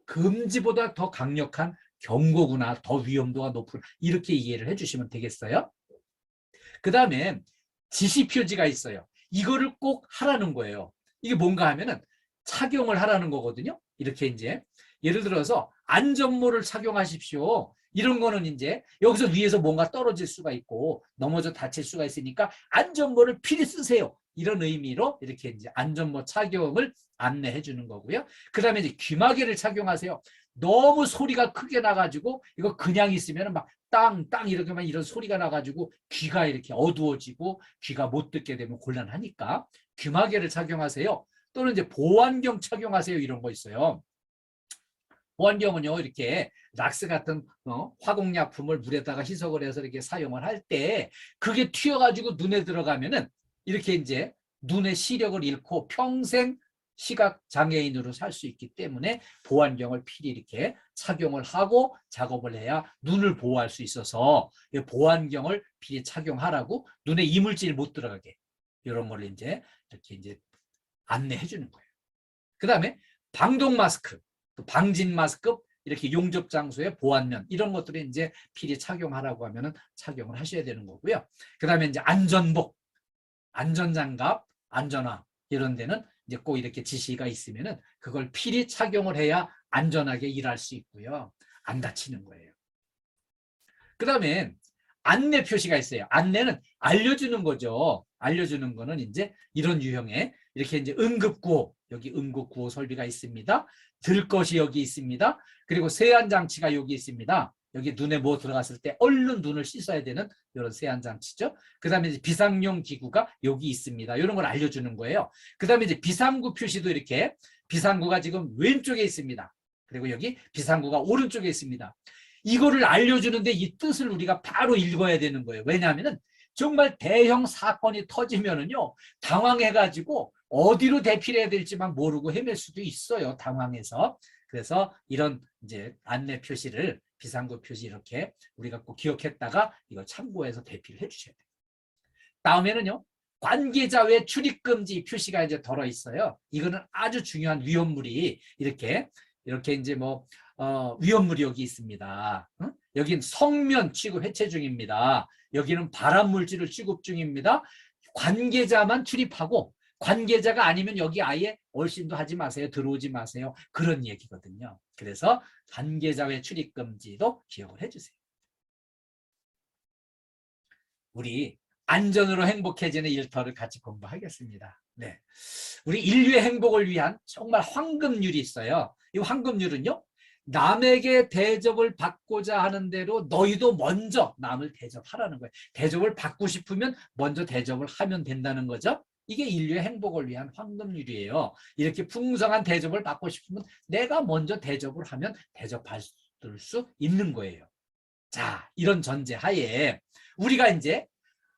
금지보다 더 강력한 경고구나, 더 위험도가 높은, 이렇게 이해를 해주시면 되겠어요. 그 다음에 지시 표지가 있어요. 이거를 꼭 하라는 거예요. 이게 뭔가 하면은 착용을 하라는 거거든요. 이렇게 이제 예를 들어서 안전모를 착용하십시오, 이런 거는 이제 여기서 위에서 뭔가 떨어질 수가 있고 넘어져 다칠 수가 있으니까 안전모를 필히 쓰세요, 이런 의미로 이렇게 이제 안전모 착용을 안내해 주는 거고요. 그 다음에 이제 귀마개를 착용하세요. 너무 소리가 크게 나가지고 이거 그냥 있으면 막 땅땅 이렇게만 이런 소리가 나가지고 귀가 이렇게 어두워지고 귀가 못 듣게 되면 곤란하니까 귀마개를 착용하세요. 또는 이제 보안경 착용하세요, 이런 거 있어요. 보안경은요, 이렇게 락스 같은 화공약품을 물에다가 희석을 해서 이렇게 사용을 할 때 그게 튀어가지고 눈에 들어가면은 이렇게 이제 눈의 시력을 잃고 평생 시각 장애인으로 살 수 있기 때문에 보안경을 필히 이렇게 착용을 하고 작업을 해야 눈을 보호할 수 있어서 보안경을 필히 착용하라고 눈에 이물질 못 들어가게 이런 걸 이제 이렇게 이제 안내해 주는 거예요. 그 다음에 방독 마스크, 또 방진 마스크, 이렇게 용접 장소의 보안면 이런 것들이 이제 필히 착용하라고 하면은 착용을 하셔야 되는 거고요. 그 다음에 이제 안전복, 안전장갑, 안전화 이런 데는 이제 꼭 이렇게 지시가 있으면은 그걸 필히 착용을 해야 안전하게 일할 수 있고요. 안 다치는 거예요. 그 다음에 안내 표시가 있어요. 안내는 알려주는 거죠. 알려주는 거는 이제 이런 유형의 이렇게 이제 응급구호, 여기 응급구호 설비가 있습니다. 들 것이 여기 있습니다. 그리고 세안장치가 여기 있습니다. 여기 눈에 뭐 들어갔을 때 얼른 눈을 씻어야 되는 이런 세안장치죠. 그 다음에 이제 비상용 기구가 여기 있습니다. 이런 걸 알려주는 거예요. 그 다음에 이제 비상구 표시도 이렇게 비상구가 지금 왼쪽에 있습니다. 그리고 여기 비상구가 오른쪽에 있습니다. 이거를 알려주는데 이 뜻을 우리가 바로 읽어야 되는 거예요. 왜냐하면 정말 대형 사건이 터지면은요, 당황해가지고 어디로 대피해야 될지만 모르고 헤맬 수도 있어요. 당황해서. 그래서 이런 이제 안내 표시를 비상구 표시 이렇게 우리가 꼭 기억했다가 이걸 참고해서 대피를 해주셔야 돼요. 다음에는요, 관계자 외 출입 금지 표시가 이제 들어 있어요. 이거는 아주 중요한 위험물이 이렇게 이제 뭐 위험물이 여기 있습니다. 여긴 성면 취급 해체 중입니다. 여기는 발암 물질을 취급 중입니다. 관계자만 출입하고 관계자가 아니면 여기 아예 얼씬도 하지 마세요. 들어오지 마세요. 그런 얘기거든요. 그래서 관계자 외 출입 금지도 기억을 해주세요. 우리 안전으로 행복해지는 일터를 같이 공부하겠습니다. 네, 우리 인류의 행복을 위한 정말 황금률이 있어요. 이 황금률은요, 남에게 대접을 받고자 하는 대로 너희도 먼저 남을 대접하라는 거예요. 대접을 받고 싶으면 먼저 대접을 하면 된다는 거죠. 이게 인류의 행복을 위한 황금률이에요. 이렇게 풍성한 대접을 받고 싶으면 내가 먼저 대접을 하면 대접받을 수 있는 거예요. 자, 이런 전제 하에 우리가 이제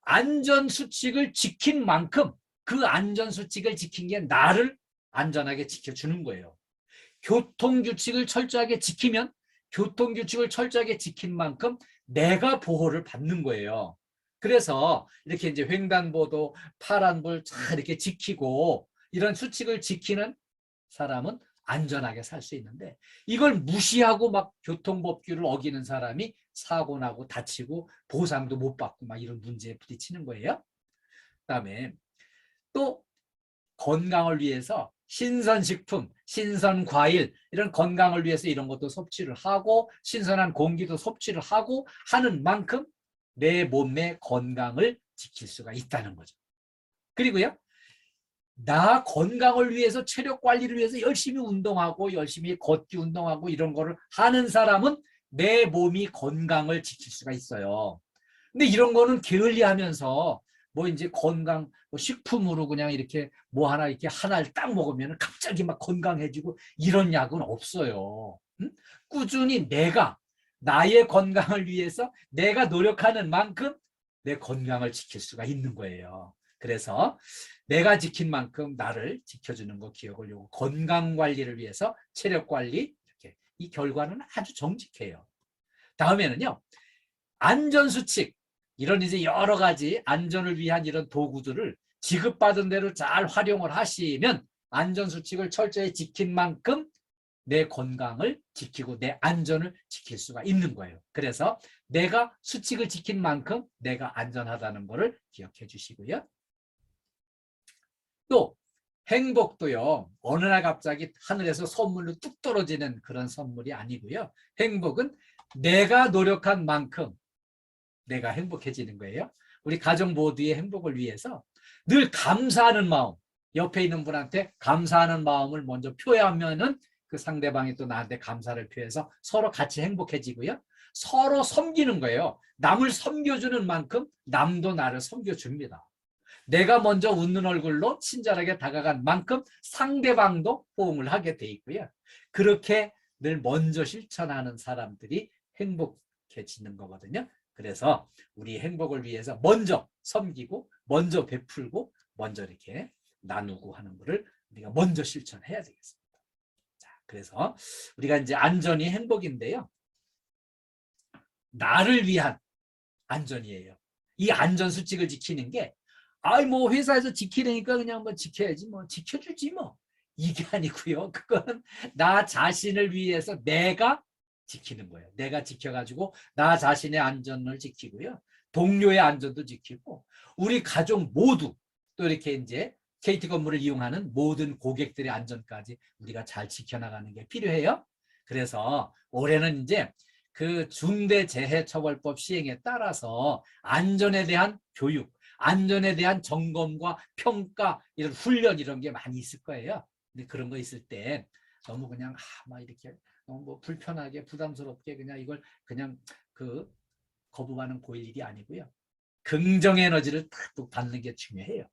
안전수칙을 지킨 만큼 그 안전수칙을 지킨 게 나를 안전하게 지켜주는 거예요. 교통규칙을 철저하게 지키면 교통규칙을 철저하게 지킨 만큼 내가 보호를 받는 거예요. 그래서 이렇게 이제 횡단보도 파란불 잘 이렇게 지키고 이런 수칙을 지키는 사람은 안전하게 살 수 있는데 이걸 무시하고 막 교통법규를 어기는 사람이 사고 나고 다치고 보상도 못 받고 막 이런 문제에 부딪히는 거예요. 그다음에 또 건강을 위해서 신선식품, 신선과일 이런 건강을 위해서 이런 것도 섭취를 하고 신선한 공기도 섭취를 하고 하는 만큼 내 몸의 건강을 지킬 수가 있다는 거죠. 그리고요, 나 건강을 위해서 체력 관리를 위해서 열심히 운동하고 열심히 걷기 운동하고 이런 거를 하는 사람은 내 몸이 건강을 지킬 수가 있어요. 근데 이런 거는 게을리하면서 뭐 이제 건강 뭐 식품으로 그냥 이렇게 뭐 하나 이렇게 하나를 딱 먹으면 갑자기 막 건강해지고 이런 약은 없어요. 응? 꾸준히 내가 나의 건강을 위해서 내가 노력하는 만큼 내 건강을 지킬 수가 있는 거예요. 그래서 내가 지킨 만큼 나를 지켜주는 거 기억을 요구. 건강 관리를 위해서 체력 관리 이렇게 이 결과는 아주 정직해요. 다음에는요, 안전수칙 이런 이제 여러 가지 안전을 위한 이런 도구들을 지급받은 대로 잘 활용을 하시면 안전수칙을 철저히 지킨 만큼 내 건강을 지키고 내 안전을 지킬 수가 있는 거예요. 그래서 내가 수칙을 지킨 만큼 내가 안전하다는 것을 기억해 주시고요. 또 행복도요, 어느 날 갑자기 하늘에서 선물로 뚝 떨어지는 그런 선물이 아니고요. 행복은 내가 노력한 만큼 내가 행복해지는 거예요. 우리 가정 모두의 행복을 위해서 늘 감사하는 마음, 옆에 있는 분한테 감사하는 마음을 먼저 표하면은 그 상대방이 또 나한테 감사를 표해서 서로 같이 행복해지고요. 서로 섬기는 거예요. 남을 섬겨주는 만큼 남도 나를 섬겨줍니다. 내가 먼저 웃는 얼굴로 친절하게 다가간 만큼 상대방도 호응을 하게 돼 있고요. 그렇게 늘 먼저 실천하는 사람들이 행복해지는 거거든요. 그래서 우리 행복을 위해서 먼저 섬기고 먼저 베풀고 먼저 이렇게 나누고 하는 거를 우리가 먼저 실천해야 되겠습니다. 자, 그래서 우리가 이제 안전이 행복인데요. 나를 위한 안전이에요. 이 안전 수칙을 지키는 게 뭐 회사에서 지키려니까 그냥 뭐 지켜야지 뭐 지켜주지 뭐 이게 아니고요. 그거는 나 자신을 위해서 내가 지키는 거예요. 내가 지켜가지고 나 자신의 안전을 지키고요. 동료의 안전도 지키고 우리 가족 모두 또 이렇게 이제 KT 건물을 이용하는 모든 고객들의 안전까지 우리가 잘 지켜나가는 게 필요해요. 그래서 올해는 이제 그 중대재해처벌법 시행에 따라서 안전에 대한 교육, 안전에 대한 점검과 평가, 이런 훈련 이런 게 많이 있을 거예요. 근데 그런 거 있을 때 너무 그냥 막 이렇게 너무 뭐 불편하게 부담스럽게 그냥 이걸 그냥 그 거부 반응 보일 일이 아니고요. 긍정 에너지를 탁 받는 게 중요해요.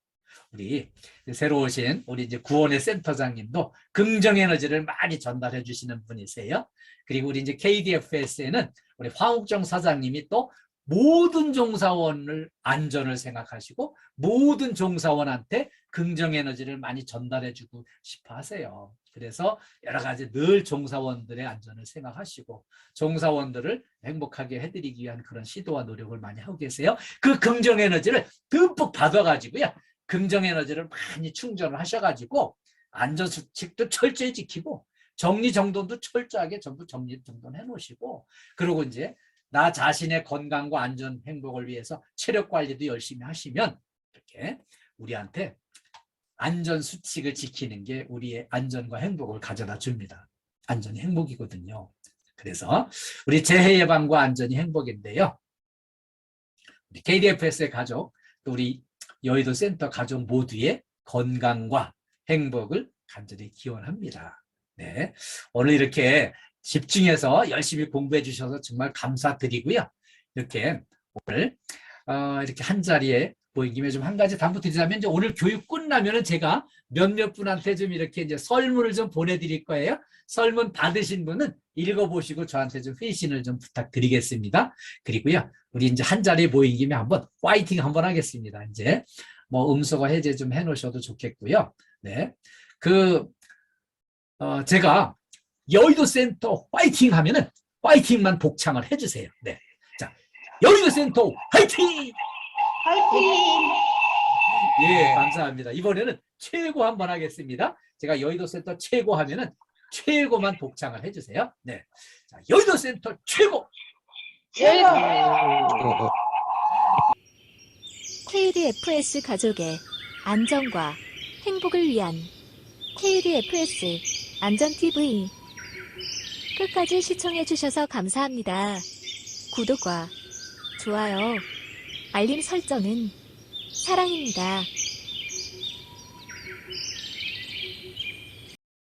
우리 새로 오신 우리 이제 구원의 센터장님도 긍정 에너지를 많이 전달해 주시는 분이세요. 그리고 우리 이제 KDFS에는 우리 황욱정 사장님이 또 모든 종사원을 안전을 생각하시고 모든 종사원한테 긍정 에너지를 많이 전달해 주고 싶어 하세요. 그래서 여러 가지 늘 종사원들의 안전을 생각하시고 종사원들을 행복하게 해드리기 위한 그런 시도와 노력을 많이 하고 계세요. 그 긍정 에너지를 듬뿍 받아가지고요. 긍정 에너지를 많이 충전을 하셔가지고 안전수칙도 철저히 지키고 정리정돈도 철저하게 전부 정리정돈해 놓으시고 그리고 이제 나 자신의 건강과 안전 행복을 위해서 체력 관리도 열심히 하시면 이렇게 우리한테 안전수칙을 지키는 게 우리의 안전과 행복을 가져다 줍니다. 안전이 행복이거든요. 그래서 우리 재해 예방과 안전이 행복인데요. 우리 KDFS의 가족 또 우리 여의도 센터 가족 모두의 건강과 행복을 간절히 기원합니다. 네, 오늘 이렇게 집중해서 열심히 공부해 주셔서 정말 감사드리고요. 이렇게 오늘 이렇게 한 자리에 모인 김에 좀 한 가지 당부 드리자면 이제 오늘 교육 끝나면은 제가 몇몇 분한테 좀 이렇게 이제 설문을 좀 보내드릴 거예요. 설문 받으신 분은 읽어보시고 저한테 좀 회신을 좀 부탁드리겠습니다. 그리고요, 우리 이제 한 자리에 모인 김에 한번 파이팅 한번 하겠습니다. 이제 뭐 음소거 해제 좀 해놓으셔도 좋겠고요. 네, 제가 여의도 센터 파이팅 하면은 파이팅만 복창을 해주세요. 네, 자, 여의도 센터 파이팅! 파이팅! 예, 감사합니다. 이번에는 최고 한번 하겠습니다. 제가 여의도 센터 최고 하면은 최고만 복창을 해주세요. 네, 자, 여의도 센터 최고! 최고! KDFS 가족의 안전과 행복을 위한 KDFS 안전TV 끝까지 시청해주셔서 감사합니다. 구독과 좋아요, 알림 설정은 사랑입니다.